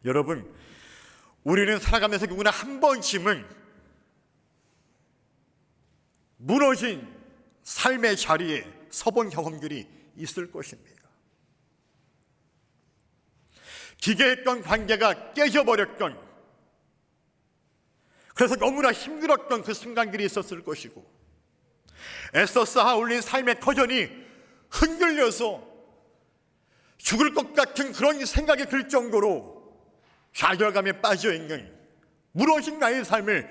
여러분, 우리는 살아가면서 누구나 한 번쯤은 무너진 삶의 자리에 서본 경험들이 있을 것입니다. 기괴했던 관계가 깨져버렸던, 그래서 너무나 힘들었던 그 순간들이 있었을 것이고, 애써 쌓아 올린 삶의 터전이 흔들려서 죽을 것 같은 그런 생각이 들 정도로 좌절감에 빠져있는 무너진 나의 삶을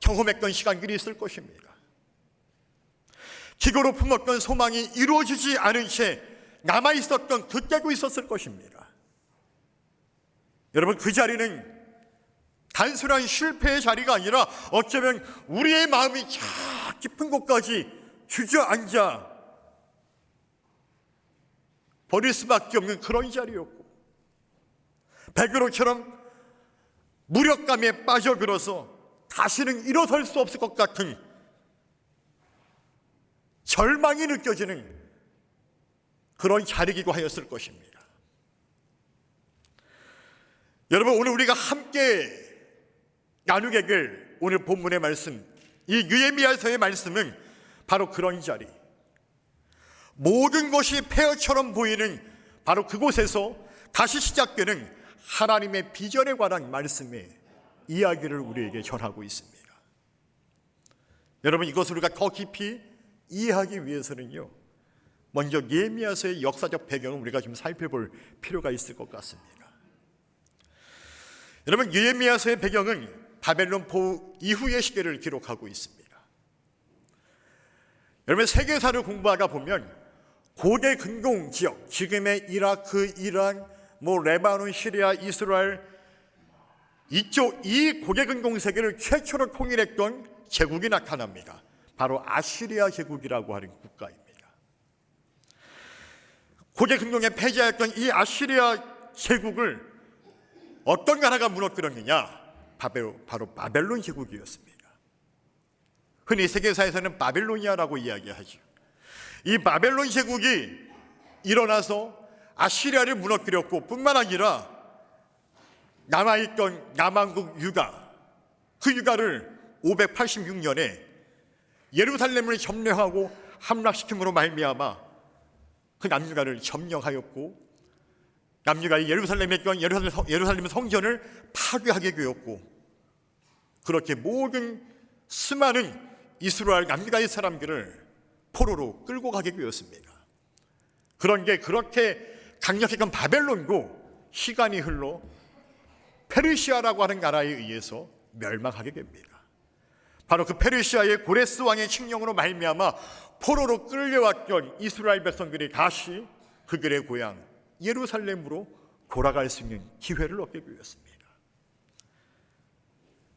경험했던 시간들이 있을 것입니다. 기고로 품었던 소망이 이루어지지 않은 채 남아있었던 그때도 있었을 것입니다. 여러분, 그 자리는 단순한 실패의 자리가 아니라 어쩌면 우리의 마음이 저 깊은 곳까지 주저앉아 버릴 수밖에 없는 그런 자리였고, 베드로처럼 무력감에 빠져들어서 다시는 일어설 수 없을 것 같은 절망이 느껴지는 그런 자리이기도 하였을 것입니다. 여러분, 오늘 우리가 함께 나누게 될 오늘 본문의 말씀, 이 느헤미야서의 말씀은 바로 그런 자리, 모든 것이 폐허처럼 보이는 바로 그곳에서 다시 시작되는 하나님의 비전에 관한 말씀의 이야기를 우리에게 전하고 있습니다. 여러분, 이것을 우리가 더 깊이 이해하기 위해서는요, 먼저 느헤미야서의 역사적 배경을 우리가 좀 살펴볼 필요가 있을 것 같습니다. 여러분, 느헤미야서의 배경은 바벨론 포로 이후의 시대를 기록하고 있습니다. 여러분, 세계사를 공부하다 보면 고대 근동 지역, 지금의 이라크, 이란, 레바논, 시리아, 이스라엘, 이 고대 근동 세계를 최초로 통일했던 제국이 나타납니다. 바로 아시리아 제국이라고 하는 국가입니다. 고대 근동에 패자였던 이 아시리아 제국을 어떤 나라가 무너뜨렸느냐? 바로 바벨론 제국이었습니다. 흔히 세계사에서는 바빌로니아라고 이야기하죠. 이 바벨론 제국이 일어나서 아시리아를 무너뜨렸고, 뿐만 아니라 남아있던 남왕국 유다, 그 유다를 586년에 예루살렘을 점령하고 함락시킴으로 말미암아 그 남유다를 점령하였고, 남유다의 예루살렘에 있던 예루살렘 성전을 파괴하게 되었고, 그렇게 모든 수많은 이스라엘 남유다의 사람들을 포로로 끌고 가게 되었습니다. 그런데 그렇게 강력했던 바벨론도 시간이 흘러 페르시아라고 하는 나라에 의해서 멸망하게 됩니다. 바로 그 페르시아의 고레스 왕의 칙령으로 말미암아 포로로 끌려왔던 이스라엘 백성들이 다시 그들의 고향 예루살렘으로 돌아갈 수 있는 기회를 얻게 되었습니다.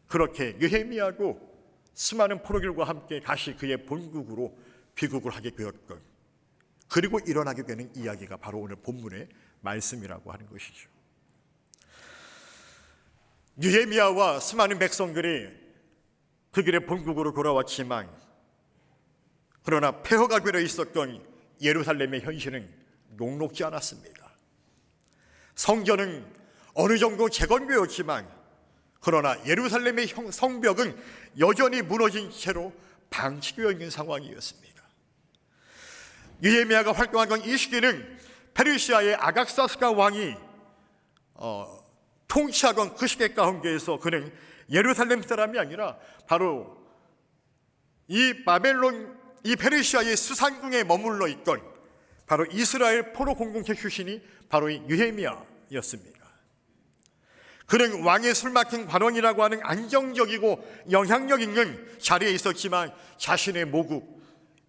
그렇게 느헤미야도 수많은 포로들과 함께 다시 그의 본국으로 귀국을 하게 되었던, 그리고 일어나게 되는 이야기가 바로 오늘 본문의 말씀이라고 하는 것이죠. 느헤미야와 수많은 백성들이 그들의 본국으로 돌아왔지만, 그러나 폐허가 되어 있었던 예루살렘의 현실은 녹록지 않았습니다. 성전은 어느 정도 재건되었지만, 그러나 예루살렘의 성벽은 여전히 무너진 채로 방치되어 있는 상황이었습니다. 느헤미야가 활동하던 이 시기는 페르시아의 아각사스가 왕이 통치하던 그 시대 가운데에서 그는 예루살렘 사람이 아니라 바로 이 페르시아의 수산궁에 머물러 있던 바로 이스라엘 포로 공동체 출신이 바로 이 느헤미야였습니다. 그는 왕의 술 막힌 관원이라고 하는 안정적이고 영향력 있는 자리에 있었지만, 자신의 모국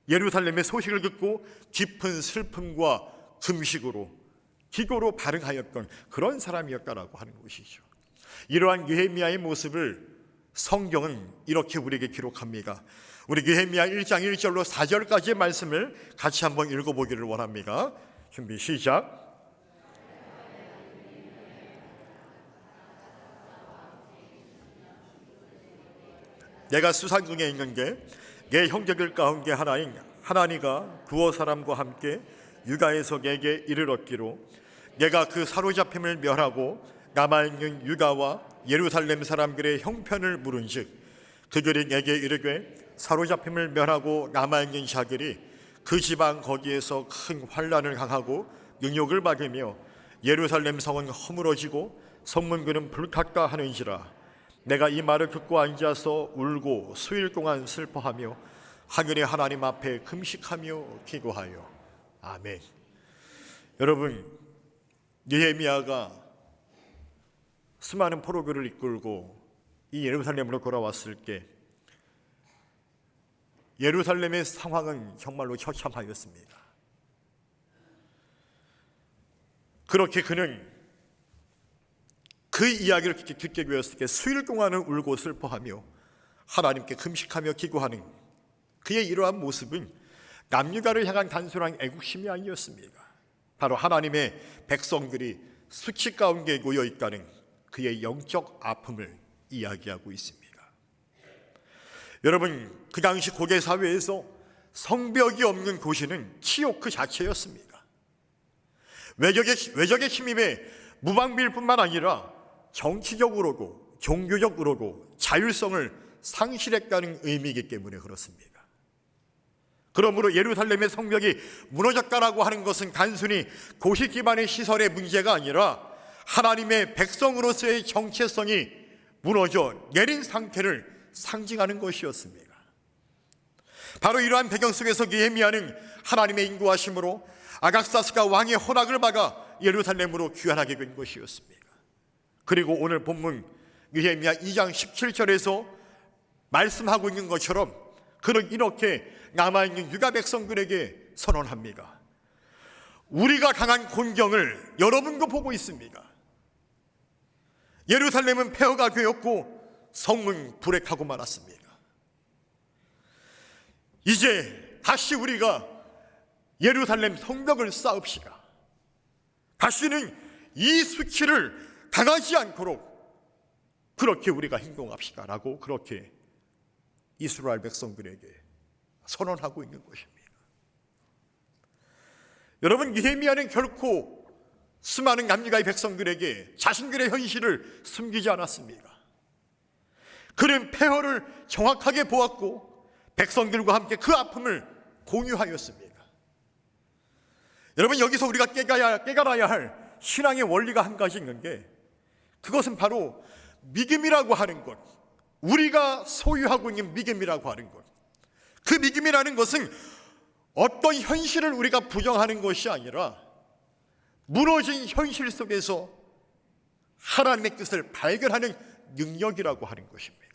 예루살렘의 소식을 듣고 깊은 슬픔과 금식으로 기도로 반응하였던 그런 사람이었다라고 하는 것이죠. 이러한 느헤미야의 모습을 성경은 이렇게 우리에게 기록합니다. 우리 느헤미야 1장 1절로 4절까지의 말씀을 같이 한번 읽어보기를 원합니다. 준비 시작. 내가 수산궁에 있는데 내 형제들 가운데 하나인 하나니가 두어 사람과 함께 유다에서 내게 이르렀기로, 내가 그 사로잡힘을 멸하고 남아있는 유다와 예루살렘 사람들의 형편을 물은즉 그들이 내게 이르되 사로잡힘을 면하고 남아있는 자들이 그 지방 거기에서 큰 환난을 당하고 능욕을 받으며 예루살렘 성은 허물어지고 성문들은 불탔다 하는지라. 내가 이 말을 듣고 앉아서 울고 수일 동안 슬퍼하며 하늘의 하나님 앞에 금식하며 기도하여. 아멘. 여러분, 느헤미야가 수많은 포로들을 이끌고 이 예루살렘으로 돌아왔을 때 예루살렘의 상황은 정말로 처참하였습니다. 그렇게 그는 그 이야기를 듣게 되었을 때 수일 동안은 울고 슬퍼하며 하나님께 금식하며 기도하는 그의 이러한 모습은 남유다를 향한 단순한 애국심이 아니었습니다. 바로 하나님의 백성들이 수치 가운데 놓여 있다는 그의 영적 아픔을 이야기하고 있습니다. 여러분, 그 당시 고대 사회에서 성벽이 없는 도시는 치욕 그 자체였습니다. 외적의 침입에 무방비일 뿐만 아니라 정치적으로도 종교적으로도 자율성을 상실했다는 의미이기 때문에 그렇습니다. 그러므로 예루살렘의 성벽이 무너졌다라고 하는 것은 단순히 도시 기반의 시설의 문제가 아니라 하나님의 백성으로서의 정체성이 무너져 내린 상태를 상징하는 것이었습니다. 바로 이러한 배경 속에서 느헤미야는 하나님의 인도하심으로 아각사스가 왕의 허락을 받아 예루살렘으로 귀환하게 된 것이었습니다. 그리고 오늘 본문 느헤미야 2장 17절에서 말씀하고 있는 것처럼 그는 이렇게 남아있는 유다 백성들에게 선언합니다. 우리가 당한 곤경을 여러분도 보고 있습니다. 예루살렘은 폐허가 되었고 성은 불에 타고 말았습니다. 이제 다시 우리가 예루살렘 성벽을 쌓읍시다. 다시는 이 수치를 당하지 않도록 그렇게 우리가 행동합시다 라고 그렇게 이스라엘 백성들에게 선언하고 있는 것입니다. 여러분, 느헤미야는 결코 수많은 남유다의 백성들에게 자신들의 현실을 숨기지 않았습니다. 그는 폐허를 정확하게 보았고 백성들과 함께 그 아픔을 공유하였습니다. 여러분, 여기서 우리가 깨달아야 할 신앙의 원리가 한 가지 있는 게 그것은 바로 믿음이라고 하는 것, 우리가 소유하고 있는 믿음이라고 하는 것, 그 믿음이라는 것은 어떤 현실을 우리가 부정하는 것이 아니라 무너진 현실 속에서 하나님의 뜻을 발견하는 능력이라고 하는 것입니다.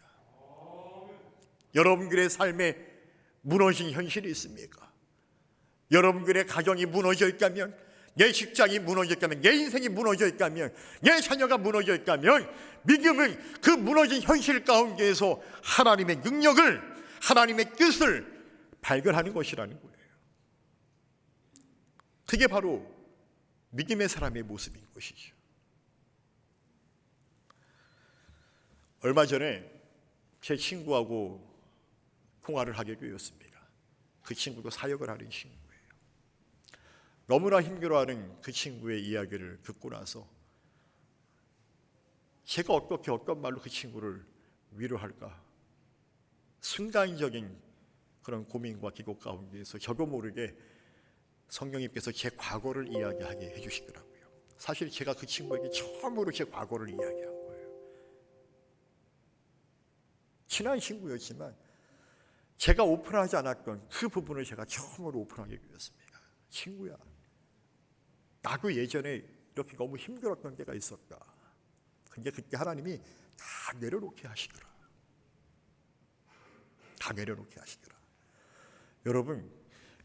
여러분들의 삶에 무너진 현실이 있습니까? 여러분들의 가정이 무너져 있다면, 내 직장이 무너져 있다면, 내 인생이 무너져 있다면, 내 자녀가 무너져 있다면 믿음은 그 무너진 현실 가운데에서 하나님의 능력을, 하나님의 뜻을 발견하는 것이라는 거예요. 그게 바로 믿음의 사람의 모습인 것이죠. 얼마 전에 제 친구하고 통화를 하게 되었습니다. 그 친구도 사역을 하는 친구예요. 너무나 힘들어하는 그 친구의 이야기를 듣고 나서 제가 어떻게 어떤 말로 그 친구를 위로할까, 순간적인 그런 고민과 기도 가운데에서 저도 모르게 성령님께서 제 과거를 이야기하게 해주시더라고요. 사실 제가 그 친구에게 처음으로 제 과거를 이야기한 거예요. 친한 친구였지만 제가 오픈하지 않았던 그 부분을 제가 처음으로 오픈하게 되었습니다. 친구야, 나도 예전에 이렇게 너무 힘들었던 때가 있었다. 근데 그때 하나님이 다 내려놓게 하시더라. 다 내려놓게 하시더라. 여러분,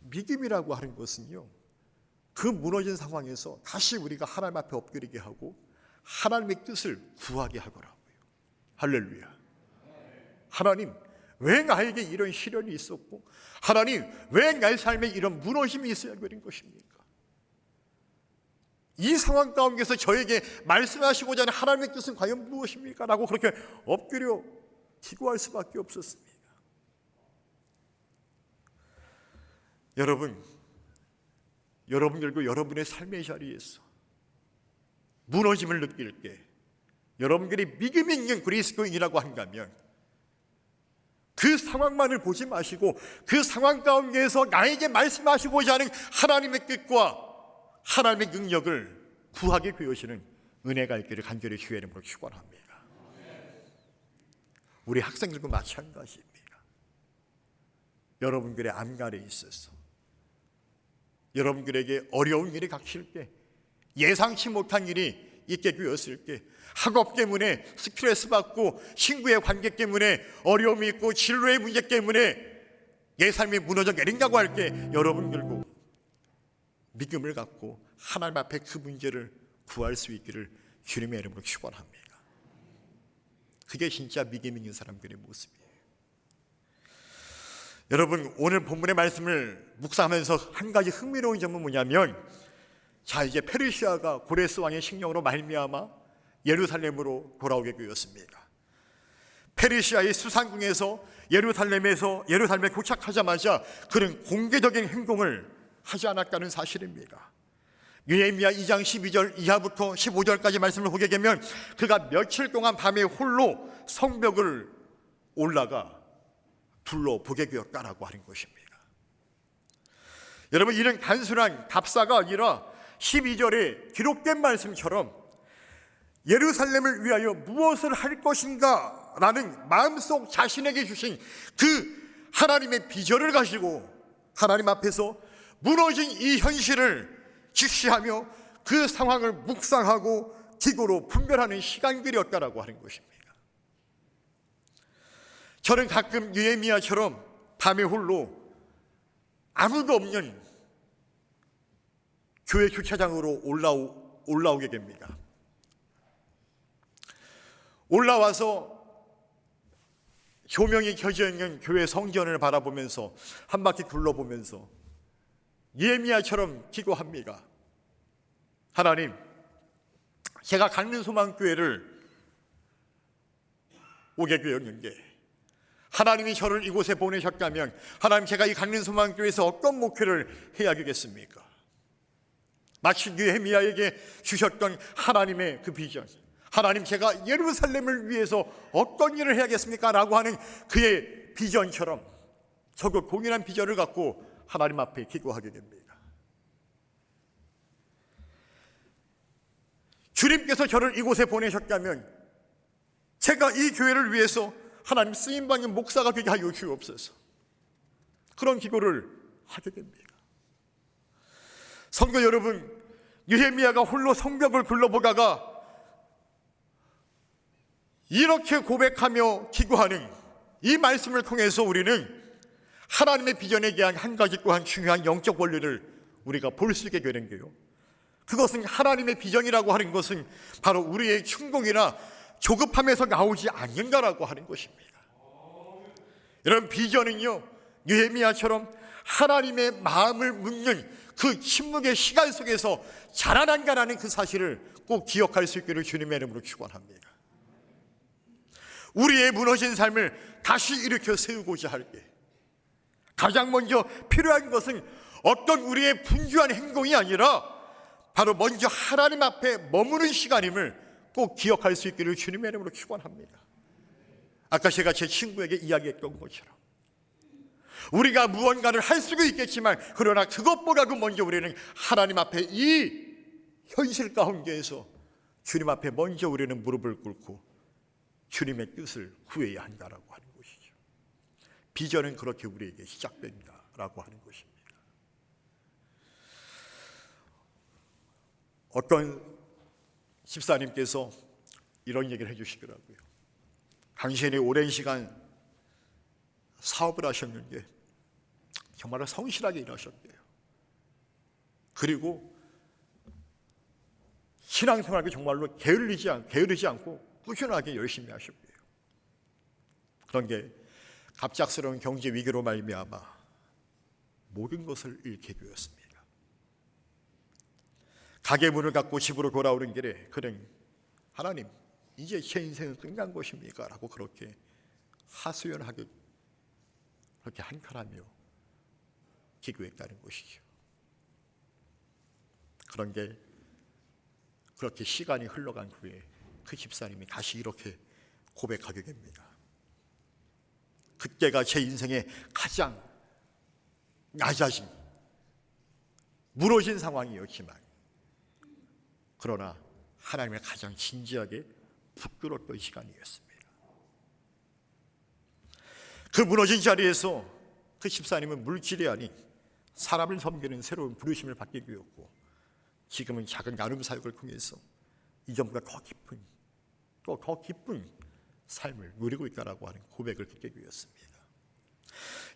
믿음이라고 하는 것은요, 그 무너진 상황에서 다시 우리가 하나님 앞에 엎드리게 하고 하나님의 뜻을 구하게 하더라고요. 할렐루야. 하나님, 왜 나에게 이런 시련이 있었고, 하나님, 왜 나의 삶에 이런 무너짐이 있어야 되는 것입니까? 이 상황 가운데서 저에게 말씀하시고자 하는 하나님의 뜻은 과연 무엇입니까? 라고 그렇게 엎드려 기도할 수밖에 없었습니다. 여러분들도 여러분의 삶의 자리에서 무너짐을 느낄 때 여러분들이 믿음이 있는 그리스도인이라고 한다면 그 상황만을 보지 마시고 그 상황 가운데에서 나에게 말씀하시고자 하는 하나님의 뜻과 하나님의 능력을 구하게 되어지는 은혜가 있기를 간절히 주의 이름으로 축원합니다. 우리 학생들과 마찬가지입니다. 여러분들의 암날에 있어서 여러분들에게 어려운 일이 닥칠 때, 예상치 못한 일이 있게 되었을 때, 학업 때문에 스트레스 받고 친구의 관계 때문에 어려움이 있고 진로의 문제 때문에 내 삶이 무너져 내린다고 할 때 여러분들도 믿음을 갖고 하나님 앞에 그 문제를 구할 수 있기를 주님의 이름으로 축원합니다. 그게 진짜 믿음 있는 사람들의 모습이에요. 여러분, 오늘 본문의 말씀을 묵상하면서 한 가지 흥미로운 점은 뭐냐면, 자, 이제 페르시아가 고레스 왕의 칙령으로 말미암아 예루살렘으로 돌아오게 되었습니다. 페르시아의 수상궁에서 예루살렘에 도착하자마자 그는 공개적인 행동을 하지 않았다는 사실입니다. 느헤미야 2장 12절 이하부터 15절까지 말씀을 보게 되면 그가 며칠 동안 밤에 홀로 성벽을 올라가 둘러보게 되었다라고 하는 것입니다. 여러분, 이는 단순한 답사가 아니라 12절에 기록된 말씀처럼 예루살렘을 위하여 무엇을 할 것인가 라는 마음속 자신에게 주신 그 하나님의 비전을 가지고 하나님 앞에서 무너진 이 현실을 직시하며 그 상황을 묵상하고 기도로 분별하는 시간들이었다라고 하는 것입니다. 저는 가끔 느헤미야처럼 밤에 홀로 아무도 없는 교회 주차장으로 올라오게 됩니다. 올라와서 조명이 켜져 있는 교회 성전을 바라보면서 한 바퀴 둘러보면서 느헤미야처럼 기도합니다. 하나님, 제가 갖는 소망교회를 오게 되었는데 하나님이 저를 이곳에 보내셨다면 하나님, 제가 이 갖는 소망교회에서 어떤 목회를 해야 되겠습니까? 마치 느헤미야에게 주셨던 하나님의 그 비전, 하나님, 제가 예루살렘을 위해서 어떤 일을 해야겠습니까? 라고 하는 그의 비전처럼 저도 동일한 비전을 갖고 하나님 앞에 기도하게 됩니다. 주님께서 저를 이곳에 보내셨다면 제가 이 교회를 위해서 하나님 쓰임받는 목사가 되게 하여 주옵소서. 그런 기도를 하게 됩니다. 성도 여러분, 느헤미야가 홀로 성벽을 둘러보다가 이렇게 고백하며 기도하는 이 말씀을 통해서 우리는 하나님의 비전에 대한 한 가지 또한 중요한 영적 원리를 우리가 볼 수 있게 되는 게요, 그것은 하나님의 비전이라고 하는 것은 바로 우리의 충동이나 조급함에서 나오지 않는다라고 하는 것입니다. 이런 비전은요, 느헤미야처럼 하나님의 마음을 묻는 그 침묵의 시간 속에서 자라난다라는 그 사실을 꼭 기억할 수 있기를 주님의 이름으로 축원합니다. 우리의 무너진 삶을 다시 일으켜 세우고자 할 때 가장 먼저 필요한 것은 어떤 우리의 분주한 행동이 아니라 바로 먼저 하나님 앞에 머무는 시간임을 꼭 기억할 수 있기를 주님의 이름으로 축원합니다. 아까 제가 제 친구에게 이야기했던 것처럼 우리가 무언가를 할 수도 있겠지만 그러나 그것보다도 먼저 우리는 하나님 앞에 이 현실 가운데에서 주님 앞에 먼저 우리는 무릎을 꿇고 주님의 뜻을 구해야 한다라고 하는 것이죠. 비전은 그렇게 우리에게 시작된다라고 하는 것입니다. 어떤 집사님께서 이런 얘기를 해주시더라고요. 당신이 오랜 시간 사업을 하셨는데 정말로 성실하게 일하셨대요. 그리고 신앙생활도 정말로 게으르지 않고 꾸준하게 열심히 하셨대요. 그런데 갑작스러운 경제 위기로 말미암아 모든 것을 잃게 되었습니다. 가게 문을 닫고 집으로 돌아오는 길에 그는 하나님, 이제 제 인생은 끝난 것입니까? 라고 그렇게 하소연하게 그렇게 한탄하며 기도했다는 것이죠. 그런데 그렇게 시간이 흘러간 후에 그 집사님이 다시 이렇게 고백하게 됩니다. 그때가 제 인생의 가장 낮아진, 무너진 상황이었지만, 그러나 하나님을 가장 진지하게 붙들었던 시간이었습니다. 그 무너진 자리에서 그 집사님은 물질이 아닌 사람을 섬기는 새로운 부르심을 받게 되었고, 지금은 작은 나눔 사역을 통해서 이전보다 더 깊은, 또 더 깊은 삶을 누리고 있다라고 하는 고백을 듣게 되었습니다.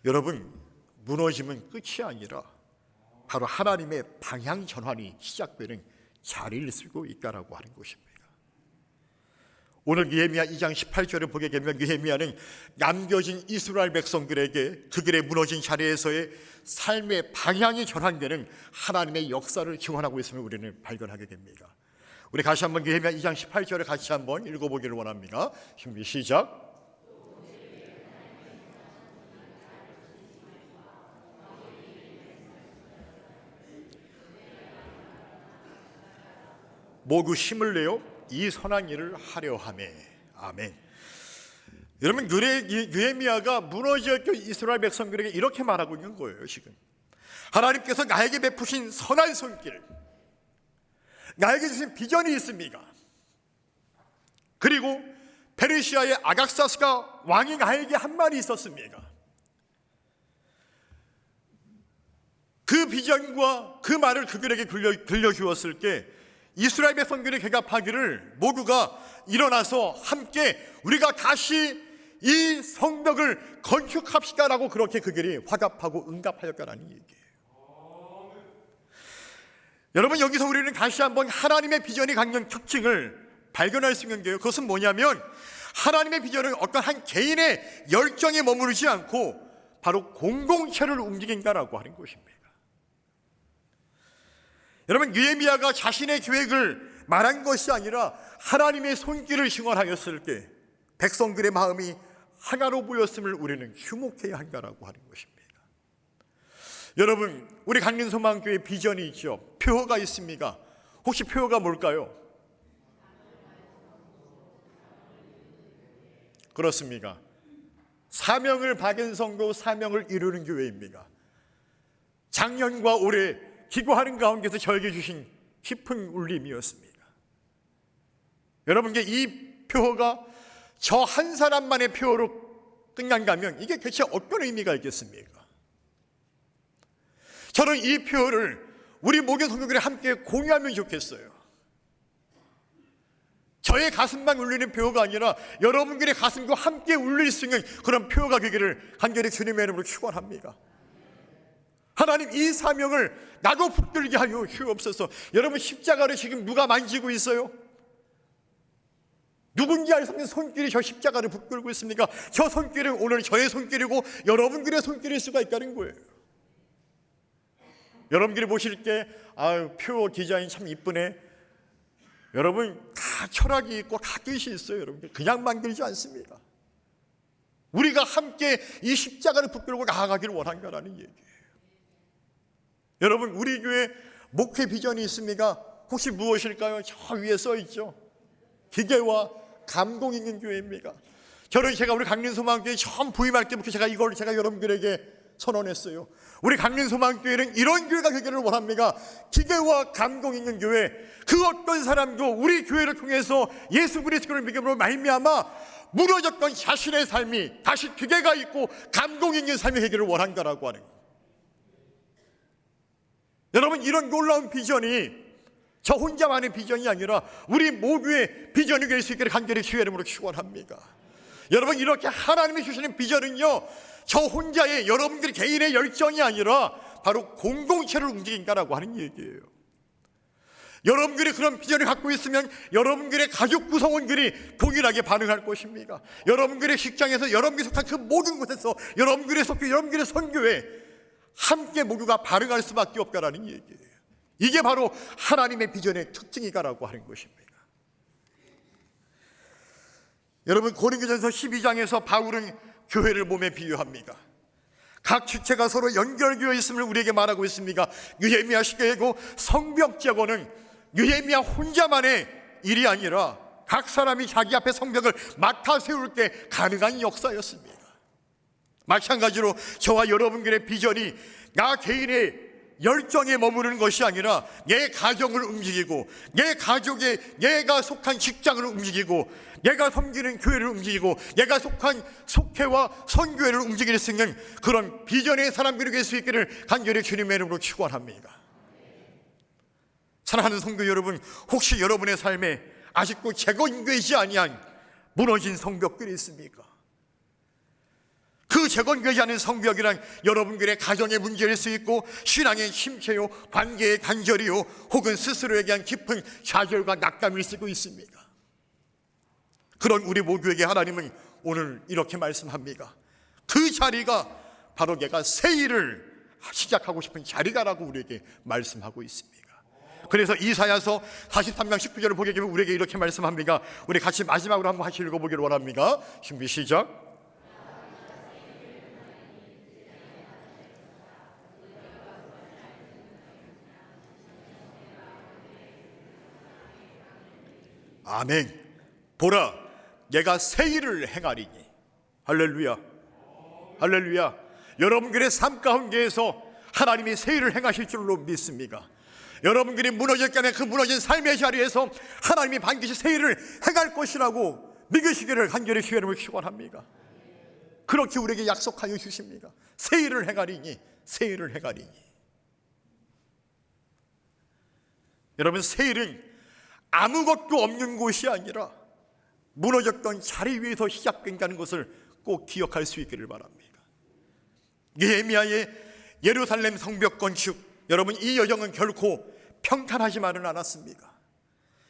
여러분, 무너짐은 끝이 아니라 바로 하나님의 방향 전환이 시작되는 자리를 쓰고 있다라고 하는 것입니다. 오늘 느헤미야 2장 18절을 보게 되면 느헤미야는 남겨진 이스라엘 백성들에게 그들의 무너진 자리에서의 삶의 방향이 전환되는 하나님의 역사를 증언하고 있음을 우리는 발견하게 됩니다. 우리 다시 한번 느헤미야 2장 18절을 같이 한번 읽어보기를 원합니다. 준비 시작. 모두 힘을 내어 이 선한 일을 하려 하매. 아멘. 여러분, 느헤미야가 무너졌던 이스라엘 백성들에게 이렇게 말하고 있는 거예요. 지금 하나님께서 나에게 베푸신 선한 손길, 나에게 주신 비전이 있습니다. 그리고 페르시아의 아각사스가 왕이 나에게 한 말이 있었습니다. 그 비전과 그 말을 그들에게 들려주었을 때 이스라엘 백성들이 대답하기를 모두가 일어나서 함께 우리가 다시 이 성벽을 건축합시다라고 그렇게 그들이 화답하고 응답하였다라는 얘기예요. 여러분, 여기서 우리는 다시 한번 하나님의 비전이 갖는 특징을 발견할 수 있는 게요, 그것은 뭐냐면 하나님의 비전은 어떤 한 개인의 열정에 머무르지 않고 바로 공동체를 움직인다라고 하는 것입니다. 여러분, 느헤미야가 자신의 계획을 말한 것이 아니라 하나님의 손길을 증언하였을 때 백성들의 마음이 하나로 보였음을 우리는 주목해야 한다라고 하는 것입니다. 여러분, 우리 강림소망교회 비전이 있죠. 표어가 있습니다. 혹시 표어가 뭘까요? 그렇습니다. 사명을 받은 성도, 사명을 이루는 교회입니다. 작년과 올해 기도하는 가운데서 저에게 주신 깊은 울림이었습니다. 여러분께 이 표어가 저 한 사람만의 표어로 끝난다면 이게 대체 어떤 의미가 있겠습니까? 저는 이 표어를 우리 모든 성도들이 함께 공유하면 좋겠어요. 저의 가슴만 울리는 표어가 아니라 여러분들의 가슴과 함께 울릴 수 있는 그런 표어가 되기를 간절히 주님의 이름으로 축원합니다. 하나님, 이 사명을 나도 붙들게 하여 주옵소서. 여러분, 십자가를 지금 누가 만지고 있어요? 누군지 알 수 없는 손길이 저 십자가를 붙들고 있습니까? 저 손길은 오늘 저의 손길이고 여러분들의 손길일 수가 있다는 거예요. 여러분들이 보실 때 표어 디자인 참 이쁘네. 여러분, 다 철학이 있고 다 뜻이 있어요. 여러분들 그냥 만들지 않습니다. 우리가 함께 이 십자가를 붙들고 나아가기를 원한다라는 얘기예요. 여러분, 우리 교회 목회 비전이 있습니까? 혹시 무엇일까요? 저 위에 써 있죠. 기계와 감동 있는 교회입니다. 제가 우리 강림소망교회 처음 부임할 때부터 제가 여러분들에게 선언했어요. 우리 강림소망교회는 이런 교회가 되기를 원합니다. 기계와 감동 있는 교회. 그 어떤 사람도 우리 교회를 통해서 예수 그리스도를 믿음으로 말미암아 무너졌던 자신의 삶이 다시 기계가 있고 감동 있는 삶이 되기를 원한다라고 하는 거예요. 여러분, 이런 놀라운 비전이 저 혼자만의 비전이 아니라 우리 모두의 비전이 될 수 있기를 간절히 주의 이름으로 축원합니다. 여러분, 이렇게 하나님이 주시는 비전은요, 저 혼자의 여러분들 개인의 열정이 아니라 바로 공동체를 움직인다라고 하는 얘기예요. 여러분들이 그런 비전을 갖고 있으면 여러분들의 가족 구성원들이 동일하게 반응할 것입니다. 여러분들의 직장에서, 여러분들이 속한 그 모든 곳에서 여러분들의 속교, 여러분들의 선교에 함께 모두가 반응할 수밖에 없다라는 얘기예요. 이게 바로 하나님의 비전의 특징이다라고 하는 것입니다. 여러분, 고린도전서 12장에서 바울은 교회를 몸에 비유합니다. 각 주체가 서로 연결되어 있음을 우리에게 말하고 있습니다. 느헤미야 시대고 성벽 재건은 느헤미야 혼자만의 일이 아니라 각 사람이 자기 앞에 성벽을 맡아 세울 때 가능한 역사였습니다. 마찬가지로 저와 여러분들의 비전이 나 개인의 열정에 머무르는 것이 아니라 내 가정을 움직이고, 내 가족의, 내가 속한 직장을 움직이고, 내가 섬기는 교회를 움직이고, 내가 속한 속회와 선교회를 움직일 수 있는 그런 비전의 사람들이 될 수 있기를 간절히 주님의 이름으로 축원합니다. 사랑하는 성도 여러분, 혹시 여러분의 삶에 아직도 재건되지 아니한 무너진 성벽들이 있습니까? 그 재건되지 않은 성벽이란 여러분들의 가정의 문제일 수 있고, 신앙의 침체요, 관계의 단절이요, 혹은 스스로에 대한 깊은 좌절과 낙담일 수도 있습니다. 그런 우리 모두에게 하나님은 오늘 이렇게 말씀합니다. 그 자리가 바로 내가 새 일을 시작하고 싶은 자리다라고 우리에게 말씀하고 있습니다. 그래서 이사야서 43장 19절을 보게 되면 우리에게 이렇게 말씀합니다. 우리 같이 마지막으로 한번 같이 읽어보기를 원합니다. 준비 시작. 아멘. 보라, 내가 새 일을 행하리니. 할렐루야, 할렐루야. 여러분들의 삶 가운데에서 하나님이 새 일을 행하실 줄로 믿습니다. 여러분들이 무너졌다면 그 무너진 삶의 자리에서 하나님이 반드시 새 일을 행할 것이라고 믿으시기를 간절히 주의 이름을 축원합니다. 그렇게 우리에게 약속하여 주십니다. 새 일을 행하리니, 새 일을 행하리니. 여러분, 새 일은 아무것도 없는 곳이 아니라 무너졌던 자리 위에서 시작된다는 것을 꼭 기억할 수 있기를 바랍니다. 느헤미야의 예루살렘 성벽 건축, 여러분, 이 여정은 결코 평탄하지만은 않았습니다.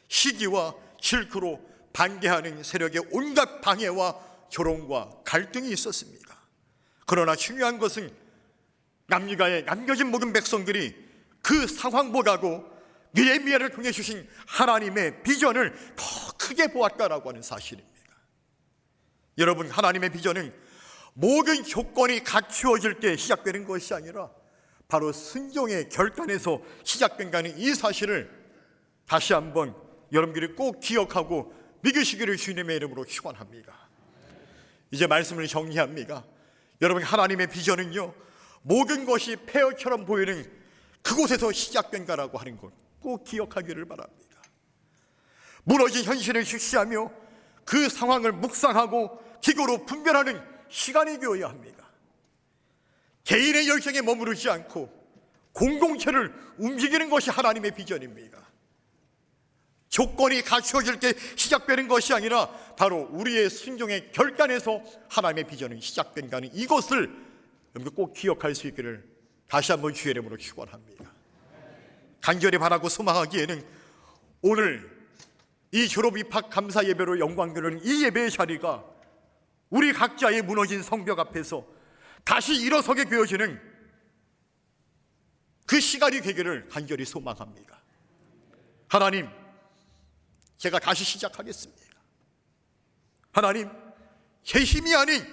시기와 질투로 반대하는 세력의 온갖 방해와 조롱과 갈등이 있었습니다. 그러나 중요한 것은 남유다에 남겨진 모든 백성들이 그 상황보다도 느헤미야를 통해 주신 하나님의 비전을 더 크게 보았다라고 하는 사실입니다. 여러분, 하나님의 비전은 모든 조건이 갖추어질 때 시작되는 것이 아니라 바로 순종의 결단에서 시작된다는 이 사실을 다시 한번 여러분들이 꼭 기억하고 믿으시기를 주님의 이름으로 축원합니다. 이제 말씀을 정리합니다. 여러분, 하나님의 비전은요, 모든 것이 폐허처럼 보이는 그곳에서 시작된다라고 하는 것 꼭 기억하기를 바랍니다. 무너진 현실을 직시하며 그 상황을 묵상하고 기고로 분별하는 시간이 되어야 합니다. 개인의 열정에 머무르지 않고 공동체를 움직이는 것이 하나님의 비전입니다. 조건이 갖추어질 때 시작되는 것이 아니라 바로 우리의 순종의 결단에서 하나님의 비전이 시작된다는 이것을 꼭 기억할 수 있기를 다시 한번 주의 이름으로 축원합니다. 간절히 바라고 소망하기에는 오늘 이 졸업 입학 감사 예배로 영광드리는 이 예배의 자리가 우리 각자의 무너진 성벽 앞에서 다시 일어서게 되어지는 그 시간이 되기를 간절히 소망합니다. 하나님, 제가 다시 시작하겠습니다. 하나님, 제 힘이 아닌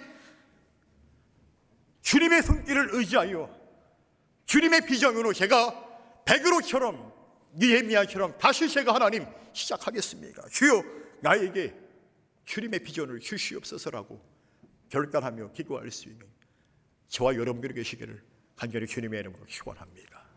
주님의 손길을 의지하여 주님의 비전으로 제가 베드로처럼 느헤미야처럼 다시 제가 하나님 시작하겠습니다. 주여, 나에게 주님의 비전을 주시옵소서라고 결단하며 기도할 수 있는 저와 여러분들이 계시기를 간절히 주님의 이름으로 축원합니다.